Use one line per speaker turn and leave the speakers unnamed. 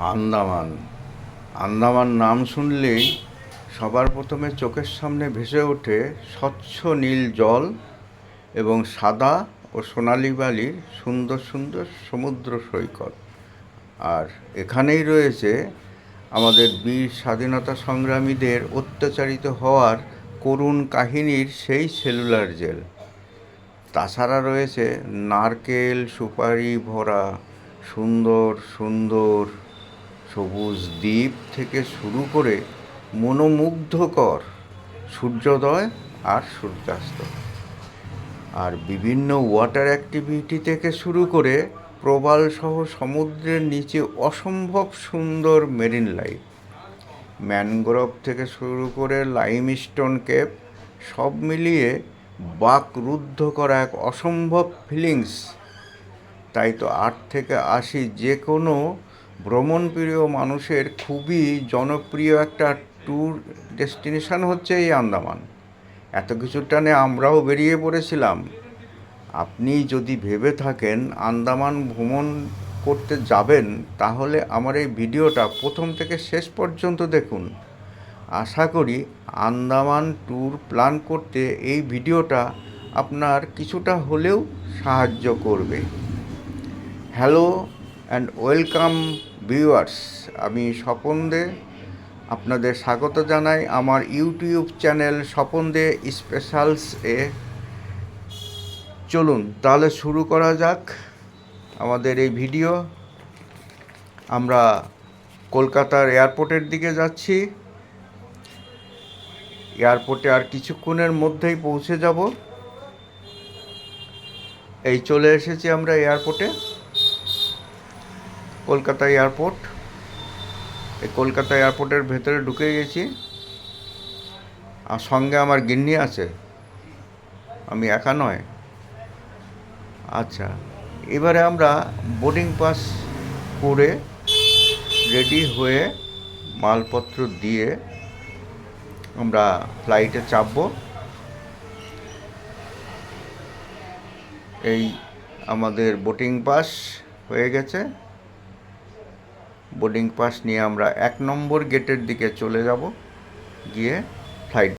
আন্দামান। আন্দামান নাম শুনলেই সবার প্রথমে চোখের সামনে ভেসে ওঠে স্বচ্ছ নীল জল এবং সাদা ও সোনালি বালির সুন্দর সুন্দর সমুদ্র সৈকত। আর এখানেই রয়েছে আমাদের বীর স্বাধীনতা সংগ্রামীদের অত্যাচারিত হওয়ার করুণ কাহিনীর সেই সেলুলার জেল। তাছাড়া রয়েছে নারকেল সুপারি ভরা সুন্দর সুন্দর সবুজ দ্বীপ থেকে শুরু করে মনোমুগ্ধকর সূর্যোদয় আর সূর্যাস্ত, আর বিভিন্ন ওয়াটার অ্যাক্টিভিটি থেকে শুরু করে প্রবালসহ সমুদ্রের নিচে অসম্ভব সুন্দর মেরিন লাইফ, ম্যানগ্রোভ থেকে শুরু করে লাইমস্টোন কেভ, সব মিলিয়ে বাকরুদ্ধ করা এক অসম্ভব ফিলিংস। তাই তো 8 থেকে 80 যে কোনো ভ্রমণপ্রিয় মানুষের খুবই জনপ্রিয় একটা ট্যুর ডেস্টিনেশন হচ্ছে এই আন্দামান। এত কিছু টানে আমরাও বেরিয়ে পড়েছিলাম। আপনি যদি ভেবে থাকেন আন্দামান ভ্রমণ করতে যাবেন, তাহলে আমার এই ভিডিওটা প্রথম থেকে শেষ পর্যন্ত দেখুন। আশা করি আন্দামান ট্যুর প্ল্যান করতে এই ভিডিওটা আপনার কিছুটা হলেও সাহায্য করবে। হ্যালো অ্যান্ড ওয়েলকাম ভিউয়ার্স, আমি স্বপন দে আপনাদের স্বাগত জানাই আমার ইউটিউব চ্যানেল স্বপন দে স্পেশালস এ। চলুন তাহলে শুরু করা যাক আমাদের এই ভিডিও। আমরা কলকাতার এয়ারপোর্টের দিকে যাচ্ছি। এয়ারপোর্টে আর কিছুক্ষণের মধ্যেই পৌঁছে যাব। এই চলে এসেছি আমরা এয়ারপোর্টে, কলকাতা এয়ারপোর্ট। এই কলকাতা এয়ারপোর্টের ভেতরে ঢুকে গেছি, আর সঙ্গে আমার গিন্নি আছে, আমি একা নয়। আচ্ছা, এবারে আমরা বোর্ডিং পাস করে রেডি হয়ে মালপত্র দিয়ে আমরা ফ্লাইটে চাপবো। এই আমাদের বোর্ডিং পাস হয়ে গেছে। বোর্ডিং পাস নিয়ে আমরা 1 নম্বর গেটের দিকে চলে যাব, গিয়ে ফ্লাইট